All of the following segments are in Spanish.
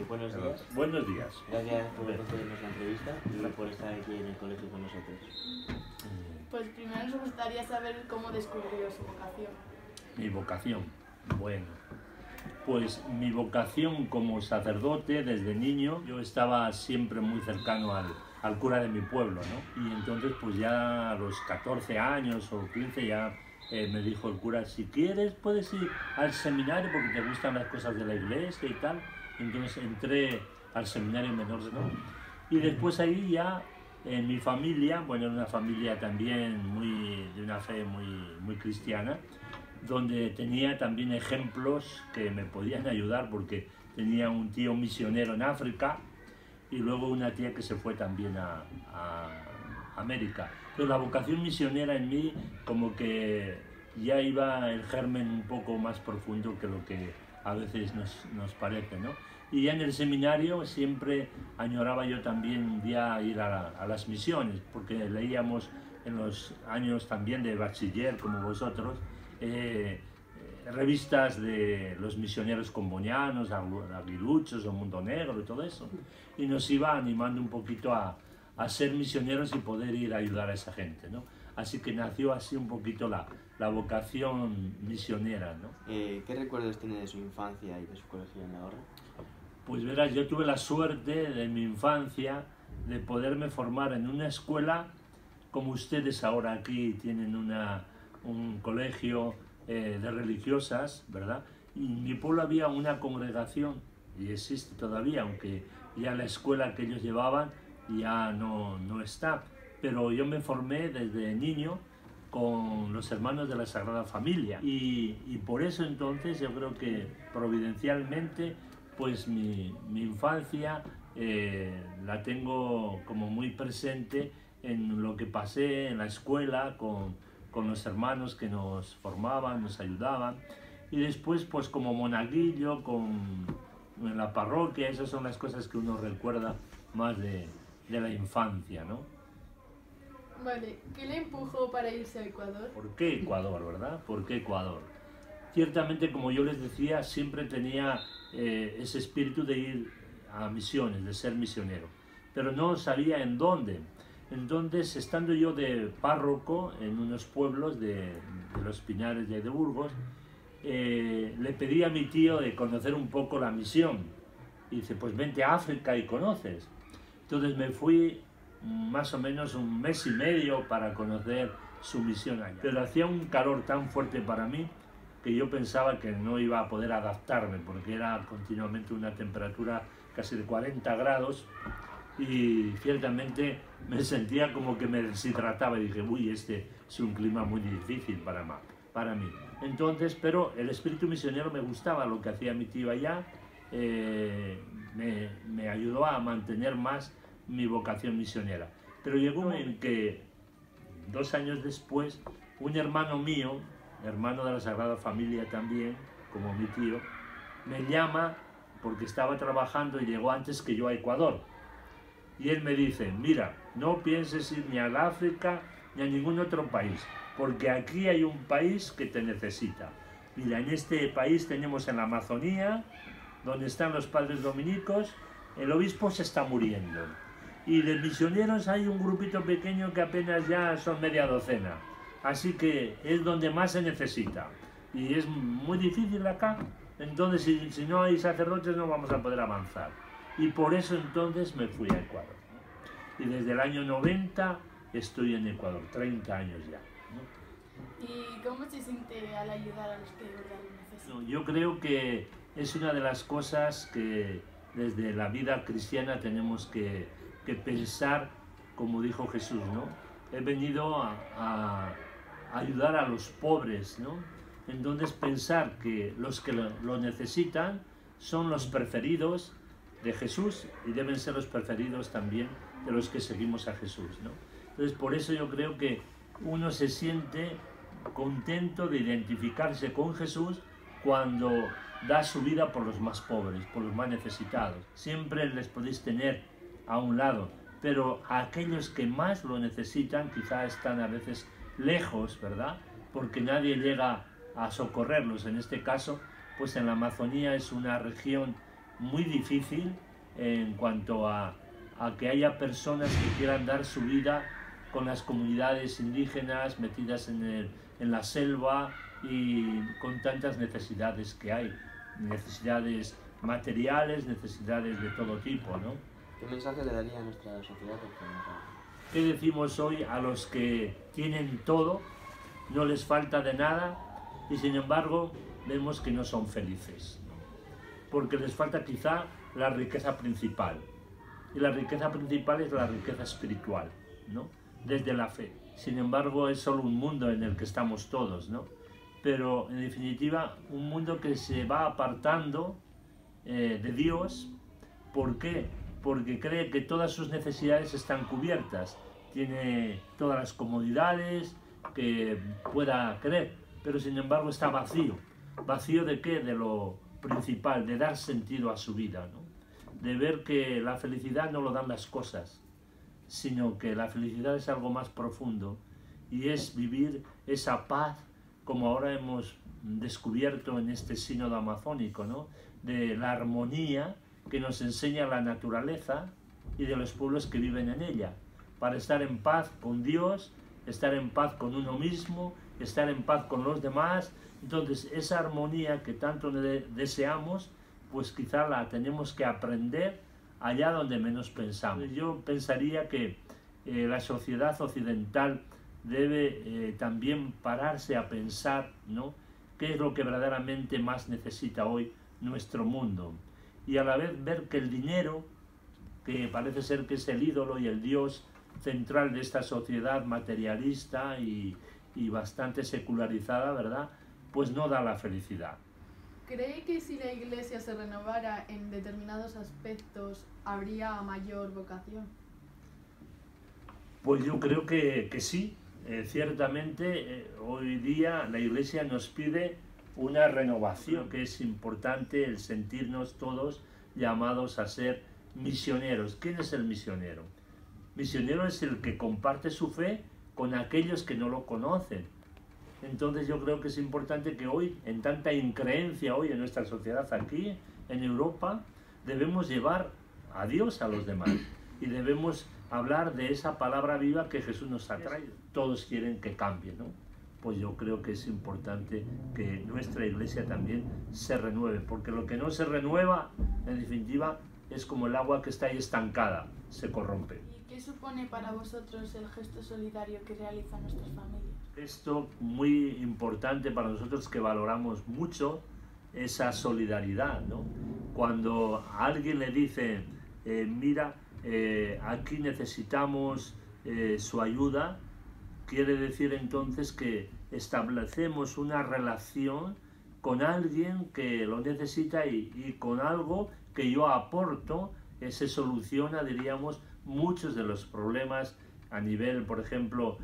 Buenos días. Buenos días. Gracias por concedernos la entrevista y por estar aquí en el colegio con nosotros. Pues primero nos gustaría saber cómo descubrió su vocación. Mi vocación. Bueno, pues mi vocación como sacerdote desde niño, yo estaba siempre muy cercano al cura de mi pueblo, ¿no? Y entonces pues ya a los 14 años o 15 ya me dijo el cura, si quieres puedes ir al seminario porque te gustan las cosas de la iglesia y tal. Entonces entré al seminario menor, ¿no? Y después ahí ya en mi familia, bueno, era una familia también de una fe muy cristiana, donde tenía también ejemplos que me podían ayudar porque tenía un tío misionero en África y luego una tía que se fue también a América. Entonces la vocación misionera en mí como que ya iba el germen un poco más profundo que lo que a veces nos parece, ¿no? Y ya en el seminario siempre añoraba yo también un día ir a las misiones, porque leíamos en los años también de bachiller, como vosotros, revistas de los misioneros combonianos, aguiluchos o Mundo Negro y todo eso, y nos iba animando un poquito a ser misioneros y poder ir a ayudar a esa gente, ¿no? Así que nació así un poquito la vocación misionera, ¿no? ¿Qué recuerdos tiene de su infancia y de su colegio en Nahorra? Pues verás, yo tuve la suerte de mi infancia de poderme formar en una escuela como ustedes ahora aquí tienen un colegio de religiosas, ¿verdad? Y en mi pueblo había una congregación, y existe todavía, aunque ya la escuela que ellos llevaban ya no está. Pero yo me formé desde niño con los hermanos de la Sagrada Familia y por eso entonces yo creo que providencialmente pues mi infancia la tengo como muy presente en lo que pasé en la escuela con los hermanos que nos formaban, nos ayudaban, y después pues como monaguillo en la parroquia. Esas son las cosas que uno recuerda más de la infancia, ¿no? Vale, ¿qué le empujó para irse a Ecuador? ¿Por qué Ecuador, verdad? ¿Por qué Ecuador? Ciertamente, como yo les decía, siempre tenía ese espíritu de ir a misiones, de ser misionero, pero no sabía en dónde. Entonces, estando yo de párroco en unos pueblos de los Pinares de Burgos, le pedí a mi tío de conocer un poco la misión. Y dice, pues vente a África y conoces. Entonces me fui más o menos un mes y medio para conocer su misión allá. Pero hacía un calor tan fuerte para mí que yo pensaba que no iba a poder adaptarme, porque era continuamente una temperatura casi de 40 grados y ciertamente me sentía como que me deshidrataba y dije, uy, este es un clima muy difícil para mí. Entonces, pero el espíritu misionero me gustaba, lo que hacía mi tío allá, me ayudó a mantener más mi vocación misionera. Pero llegó en que 2 años después, un hermano mío, hermano de la Sagrada Familia también, como mi tío, me llama porque estaba trabajando y llegó antes que yo a Ecuador. Y él me dice, mira, no pienses ir ni al África ni a ningún otro país, porque aquí hay un país que te necesita. Mira, en este país tenemos en la Amazonía, donde están los padres dominicos, el obispo se está muriendo. Y de misioneros hay un grupito pequeño que apenas ya son media docena. Así que es donde más se necesita. Y es muy difícil acá. Entonces, si no hay sacerdotes, no vamos a poder avanzar. Y por eso entonces me fui a Ecuador. Y desde el año 90 estoy en Ecuador, 30 años ya, ¿no? ¿Y cómo se siente al ayudar a los que de verdad lo necesitan? Yo creo que es una de las cosas que desde la vida cristiana tenemos que pensar, como dijo Jesús, ¿no? He venido a ayudar a los pobres, ¿no? Entonces pensar que los que lo necesitan son los preferidos de Jesús y deben ser los preferidos también de los que seguimos a Jesús, ¿no? Entonces por eso yo creo que uno se siente contento de identificarse con Jesús cuando da su vida por los más pobres, por los más necesitados. Siempre les podéis tener a un lado, pero a aquellos que más lo necesitan quizá están a veces lejos, ¿verdad? Porque nadie llega a socorrerlos. En este caso, pues en la Amazonía es una región muy difícil en cuanto a que haya personas que quieran dar su vida con las comunidades indígenas metidas en la selva y con tantas necesidades que hay, necesidades materiales, necesidades de todo tipo, ¿no? ¿Qué mensaje le daría a nuestra sociedad occidental? ¿Qué decimos hoy a los que tienen todo, no les falta de nada y sin embargo vemos que no son felices? Porque les falta quizá la riqueza principal. Y la riqueza principal es la riqueza espiritual, ¿no? Desde la fe. Sin embargo, es solo un mundo en el que estamos todos, ¿no? Pero, en definitiva, un mundo que se va apartando de Dios. ¿Por qué? Porque cree que todas sus necesidades están cubiertas. Tiene todas las comodidades que pueda querer, pero sin embargo está vacío. ¿Vacío de qué? De lo principal, de dar sentido a su vida, ¿no? De ver que la felicidad no lo dan las cosas, sino que la felicidad es algo más profundo y es vivir esa paz como ahora hemos descubierto en este sínodo amazónico, ¿no? De la armonía que nos enseña la naturaleza y de los pueblos que viven en ella, para estar en paz con Dios, estar en paz con uno mismo, estar en paz con los demás. Entonces esa armonía que tanto deseamos, pues quizá la tenemos que aprender allá donde menos pensamos. Yo pensaría que la sociedad occidental debe también pararse a pensar, ¿no?, qué es lo que verdaderamente más necesita hoy nuestro mundo. Y a la vez ver que el dinero, que parece ser que es el ídolo y el dios central de esta sociedad materialista y bastante secularizada, ¿verdad?, pues no da la felicidad. ¿Cree que si la Iglesia se renovara en determinados aspectos, habría mayor vocación? Pues yo creo que sí. Ciertamente hoy día la Iglesia nos pide una renovación, que es importante el sentirnos todos llamados a ser misioneros. ¿Quién es el misionero? Misionero es el que comparte su fe con aquellos que no lo conocen. Entonces yo creo que es importante que hoy, en tanta increencia hoy en nuestra sociedad aquí, en Europa, debemos llevar a Dios a los demás y debemos hablar de esa palabra viva que Jesús nos ha traído. Todos quieren que cambie, ¿no? Pues yo creo que es importante que nuestra Iglesia también se renueve, porque lo que no se renueva, en definitiva, es como el agua que está ahí estancada, se corrompe. ¿Y qué supone para vosotros el gesto solidario que realizan nuestras familias? Esto muy importante para nosotros, que valoramos mucho esa solidaridad, ¿no? Cuando a alguien le dice, mira, aquí necesitamos su ayuda, quiere decir entonces que establecemos una relación con alguien que lo necesita y con algo que yo aporto, se soluciona, diríamos, muchos de los problemas a nivel, por ejemplo,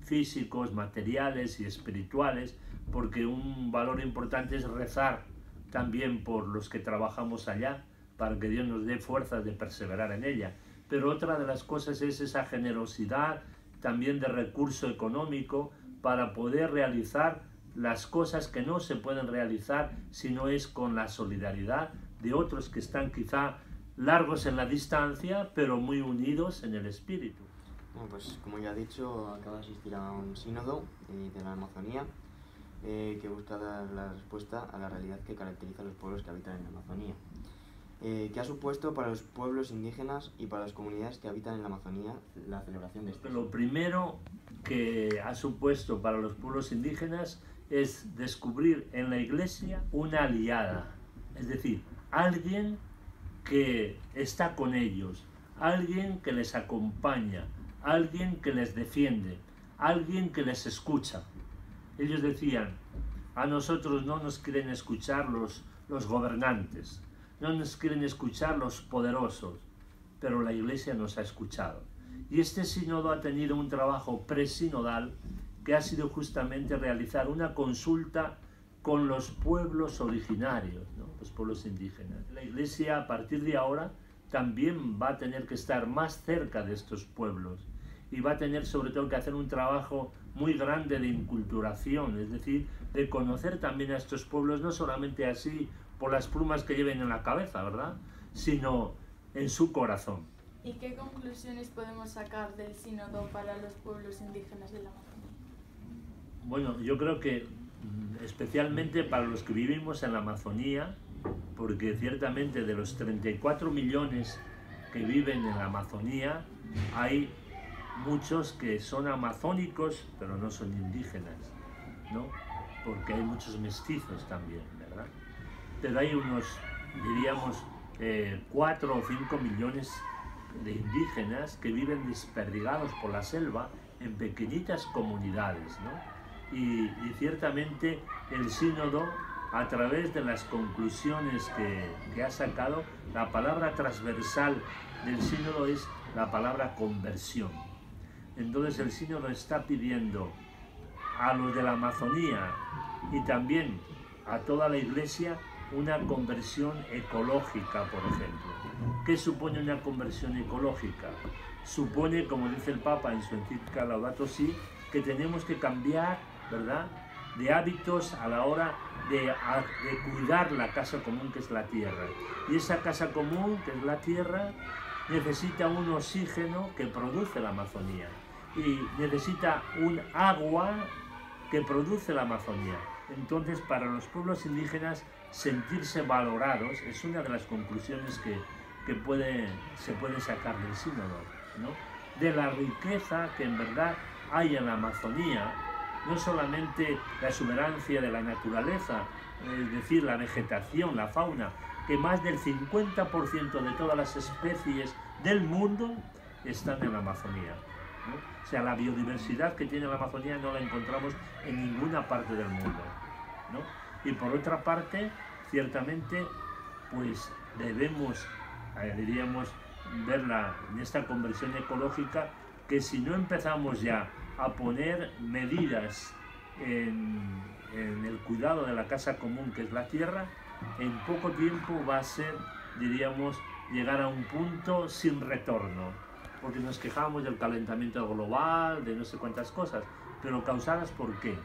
físicos, materiales y espirituales, porque un valor importante es rezar también por los que trabajamos allá, para que Dios nos dé fuerzas de perseverar en ella. Pero otra de las cosas es esa generosidad también de recurso económico para poder realizar las cosas que no se pueden realizar si no es con la solidaridad de otros que están quizá largos en la distancia, pero muy unidos en el espíritu. Bueno, pues como ya he dicho, acabo de asistir a un sínodo de la Amazonía que busca dar la respuesta a la realidad que caracteriza a los pueblos que habitan en la Amazonía. ¿Qué ha supuesto para los pueblos indígenas y para las comunidades que habitan en la Amazonía la celebración de este? Lo primero que ha supuesto para los pueblos indígenas es descubrir en la Iglesia una aliada, es decir, alguien que está con ellos, alguien que les acompaña, alguien que les defiende, alguien que les escucha. Ellos decían, a nosotros no nos quieren escuchar los gobernantes, no nos quieren escuchar los poderosos, pero la Iglesia nos ha escuchado. Y este sínodo ha tenido un trabajo presinodal que ha sido justamente realizar una consulta con los pueblos originarios, ¿no?, los pueblos indígenas. La Iglesia a partir de ahora también va a tener que estar más cerca de estos pueblos y va a tener sobre todo que hacer un trabajo muy grande de inculturación, es decir, de conocer también a estos pueblos, no solamente así por las plumas que lleven en la cabeza, ¿verdad? Sino en su corazón. ¿Y qué conclusiones podemos sacar del sínodo para los pueblos indígenas de la Amazonía? Bueno, yo creo que especialmente para los que vivimos en la Amazonía, porque ciertamente de los 34 millones que viven en la Amazonía, hay muchos que son amazónicos, pero no son indígenas, ¿no? Porque hay muchos mestizos también, ¿verdad? Pero hay unos, diríamos, 4 o 5 millones de indígenas que viven desperdigados por la selva en pequeñitas comunidades, ¿no? Y ciertamente el sínodo, a través de las conclusiones que ha sacado, la palabra transversal del sínodo es la palabra conversión. Entonces el sínodo está pidiendo a los de la Amazonía y también a toda la Iglesia una conversión ecológica, por ejemplo. ¿Qué supone una conversión ecológica? Supone, como dice el Papa en su encíclica Laudato Si, que tenemos que cambiar, ¿verdad?, de hábitos a la hora de cuidar la casa común que es la tierra. Y esa casa común que es la tierra necesita un oxígeno que produce la Amazonía y necesita un agua que produce la Amazonía. Entonces, para los pueblos indígenas, sentirse valorados es una de las conclusiones que se puede sacar del sínodo, ¿no? De la riqueza que en verdad hay en la Amazonía, no solamente la exuberancia de la naturaleza, es decir, la vegetación, la fauna, que más del 50% de todas las especies del mundo están en la Amazonía, ¿no? O sea, la biodiversidad que tiene la Amazonía no la encontramos en ninguna parte del mundo, ¿no? Y por otra parte, ciertamente, pues debemos, diríamos, verla en esta conversión ecológica, que si no empezamos ya a poner medidas en el cuidado de la casa común que es la tierra, en poco tiempo va a ser, diríamos, llegar a un punto sin retorno, porque nos quejamos del calentamiento global, de no sé cuántas cosas, pero causadas ¿por qué?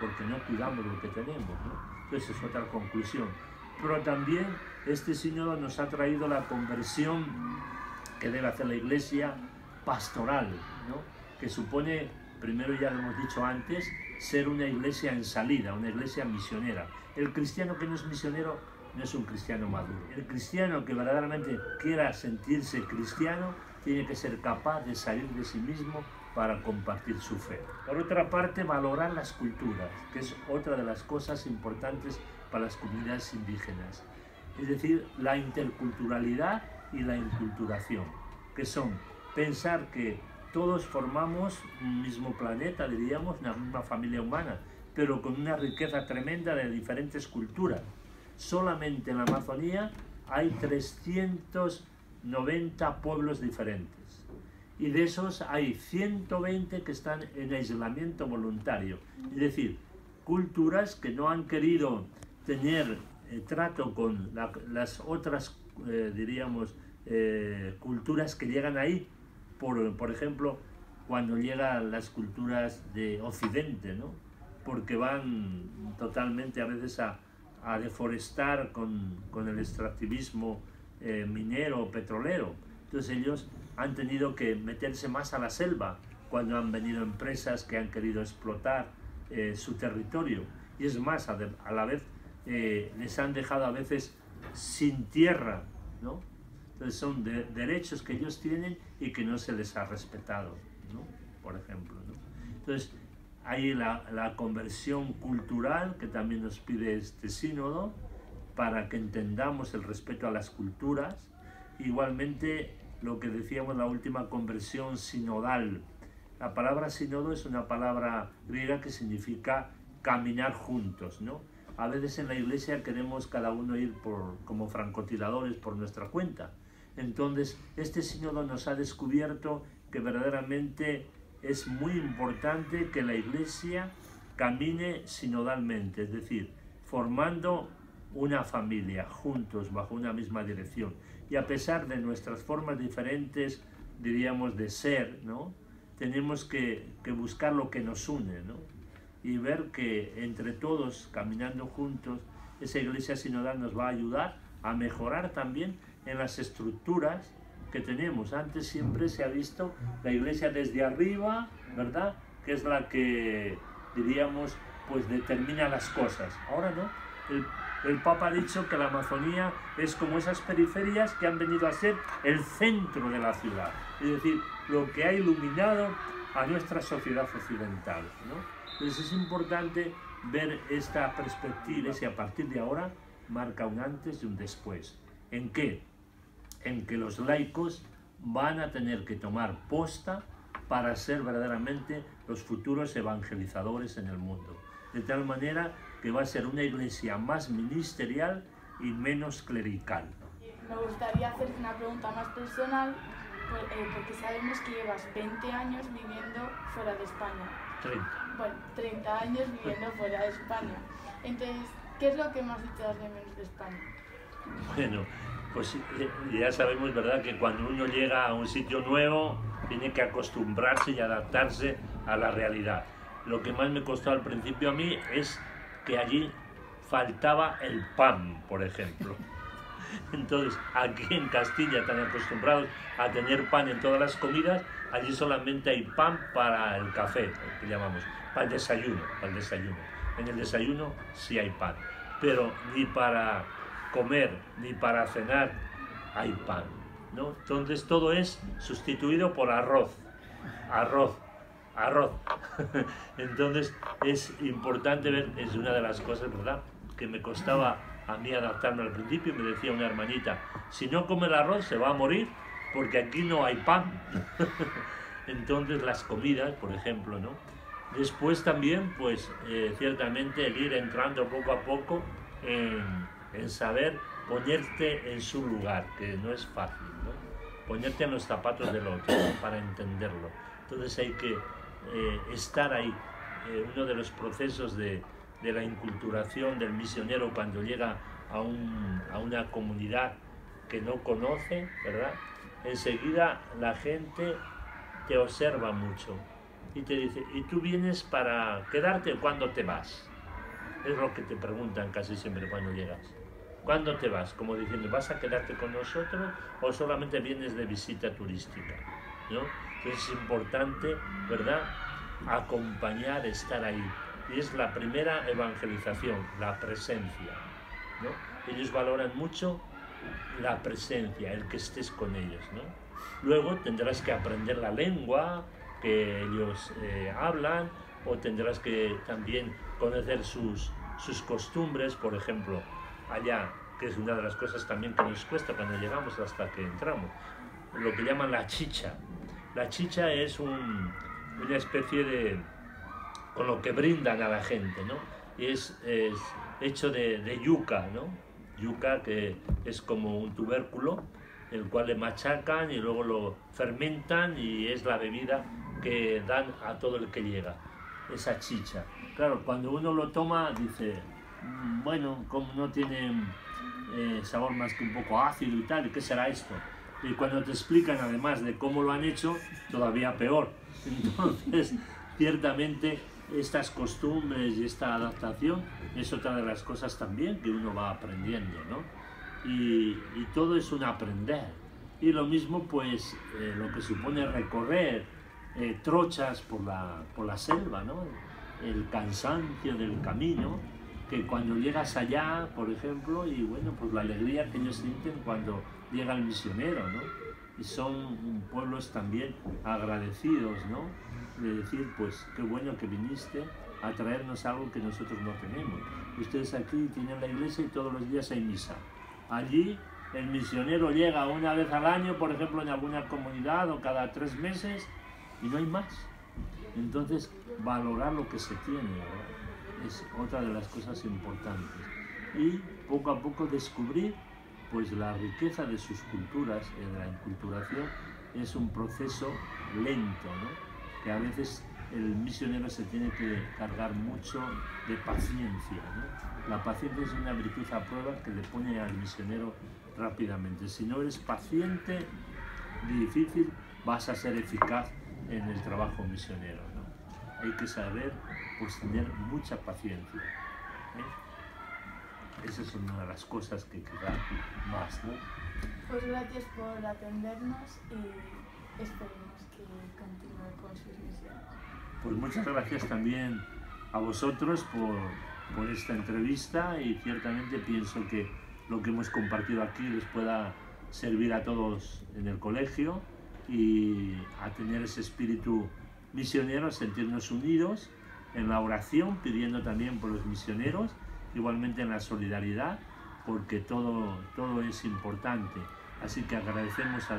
Porque no cuidamos lo que tenemos, ¿no? Entonces es otra conclusión. Pero también este sínodo nos ha traído la conversión que debe hacer la Iglesia pastoral, ¿no? Que supone, primero ya lo hemos dicho antes, ser una iglesia en salida, una iglesia misionera. El cristiano que no es misionero no es un cristiano maduro. El cristiano que verdaderamente quiera sentirse cristiano tiene que ser capaz de salir de sí mismo para compartir su fe. Por otra parte, valorar las culturas, que es otra de las cosas importantes para las comunidades indígenas. Es decir, la interculturalidad y la inculturación, que son pensar que todos formamos un mismo planeta, diríamos, una misma familia humana, pero con una riqueza tremenda de diferentes culturas. Solamente en la Amazonía hay 390 pueblos diferentes. Y de esos hay 120 que están en aislamiento voluntario. Es decir, culturas que no han querido tener trato con las otras, diríamos, culturas que llegan ahí. Por ejemplo, cuando llegan las culturas de Occidente, ¿no? Porque van totalmente a veces a deforestar con el extractivismo minero o petrolero. Entonces ellos han tenido que meterse más a la selva cuando han venido empresas que han querido explotar su territorio. Y es más, a la vez les han dejado a veces sin tierra, ¿no? Entonces son derechos que ellos tienen y que no se les ha respetado, ¿no? Por ejemplo, ¿no? Entonces hay la conversión cultural que también nos pide este sínodo para que entendamos el respeto a las culturas. Igualmente lo que decíamos, la última conversión sinodal. La palabra sínodo es una palabra griega que significa caminar juntos, ¿no? A veces en la iglesia queremos cada uno ir como francotiradores por nuestra cuenta. Entonces, este sínodo nos ha descubierto que verdaderamente es muy importante que la Iglesia camine sinodalmente, es decir, formando una familia, juntos, bajo una misma dirección. Y a pesar de nuestras formas diferentes, diríamos, de ser, ¿no? Tenemos que buscar lo que nos une, ¿no? Y ver que entre todos, caminando juntos, esa iglesia sinodal nos va a ayudar a mejorar también en las estructuras que tenemos. Antes siempre se ha visto la iglesia desde arriba, ¿verdad?, que es la que, diríamos, pues determina las cosas. Ahora no, el Papa ha dicho que la Amazonía es como esas periferias que han venido a ser el centro de la ciudad, es decir, lo que ha iluminado a nuestra sociedad occidental, ¿no? Entonces es importante ver esta perspectiva, y a partir de ahora marca un antes y un después. ¿En qué? En que los laicos van a tener que tomar posta para ser verdaderamente los futuros evangelizadores en el mundo. De tal manera que va a ser una iglesia más ministerial y menos clerical. Me gustaría hacerte una pregunta más personal, porque sabemos que llevas 20 años viviendo fuera de España. 30. Bueno, 30 años viviendo fuera de España. Entonces, ¿qué es lo que más echas de menos de España? Bueno, pues ya sabemos, ¿verdad?, que cuando uno llega a un sitio nuevo tiene que acostumbrarse y adaptarse a la realidad. Lo que más me costó al principio a mí es que allí faltaba el pan, por ejemplo. Entonces, aquí en Castilla, tan acostumbrados a tener pan en todas las comidas, allí solamente hay pan para el café, que llamamos, para el desayuno, En el desayuno sí hay pan, pero ni para comer ni para cenar hay pan, ¿no? Entonces todo es sustituido por arroz. Entonces es importante ver, es una de las cosas, ¿verdad?, que me costaba a mí adaptarme al principio. Me decía una hermanita, si no come el arroz se va a morir porque aquí no hay pan. Entonces las comidas, por ejemplo, ¿no? Después también, pues ciertamente el ir entrando poco a poco en saber ponerte en su lugar, que no es fácil, ¿no? Ponerte en los zapatos del otro para entenderlo. Entonces hay que estar ahí. Uno de los procesos de la inculturación del misionero cuando llega a una comunidad que no conoce, ¿verdad?, enseguida la gente te observa mucho y te dice, ¿y tú vienes para quedarte o cuándo te vas? Es lo que te preguntan casi siempre cuando llegas. ¿Cuándo te vas? Como diciendo, ¿vas a quedarte con nosotros o solamente vienes de visita turística, ¿no? Entonces es importante, ¿verdad?, acompañar, estar ahí. Y es la primera evangelización, la presencia, ¿no? Ellos valoran mucho la presencia, el que estés con ellos, ¿no? Luego tendrás que aprender la lengua que ellos hablan, o tendrás que también conocer sus costumbres, por ejemplo, allá, que es una de las cosas también que nos cuesta cuando llegamos hasta que entramos, lo que llaman la chicha. La chicha es una especie de, con lo que brindan a la gente, ¿no? Y es hecho de yuca, ¿no? Yuca, que es como un tubérculo, el cual le machacan y luego lo fermentan y es la bebida que dan a todo el que llega, esa chicha. Claro, cuando uno lo toma dice, bueno, como no tiene sabor más que un poco ácido y tal, ¿y qué será esto? Y cuando te explican además de cómo lo han hecho, todavía peor. Entonces, ciertamente, estas costumbres y esta adaptación es otra de las cosas también que uno va aprendiendo, ¿no? Y todo es un aprender. Y lo mismo, pues, lo que supone recorrer trochas por la selva, ¿no? El cansancio del camino, que cuando llegas allá, por ejemplo, y bueno, pues la alegría que ellos sienten cuando llega el misionero, ¿no? Y son pueblos también agradecidos, ¿no? De decir, pues, qué bueno que viniste a traernos algo que nosotros no tenemos. Ustedes aquí tienen la iglesia y todos los días hay misa. Allí el misionero llega una vez al año, por ejemplo, en alguna comunidad, o cada 3 meses, y no hay más. Entonces, valorar lo que se tiene, ¿verdad?, es otra de las cosas importantes. Y poco a poco descubrir, pues, la riqueza de sus culturas. La inculturación es un proceso lento, ¿no?, que a veces el misionero se tiene que cargar mucho de paciencia, ¿no? La paciencia es una virtud a prueba que le pone al misionero rápidamente. Si no eres paciente, difícil vas a ser eficaz en el trabajo misionero, ¿no? Hay que saber, pues, tener mucha paciencia, ¿eh? esa es una de las cosas que quizá más, ¿no? Pues gracias por atendernos y esperemos que continúe con sus misiones. Pues muchas gracias también a vosotros por esta entrevista, y ciertamente pienso que lo que hemos compartido aquí les pueda servir a todos en el colegio y a tener ese espíritu misionero, sentirnos unidos en la oración, pidiendo también por los misioneros, igualmente en la solidaridad, porque todo es importante. Así que agradecemos a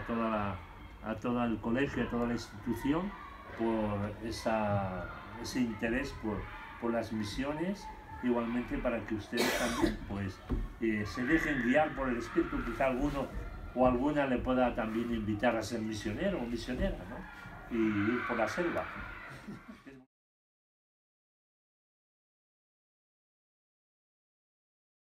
todo el colegio, a toda la institución por ese interés por las misiones, igualmente para que ustedes también pues, se dejen guiar por el Espíritu. Quizá alguno o alguna le pueda también invitar a ser misionero o misionera, ¿no? Y ir por la selva.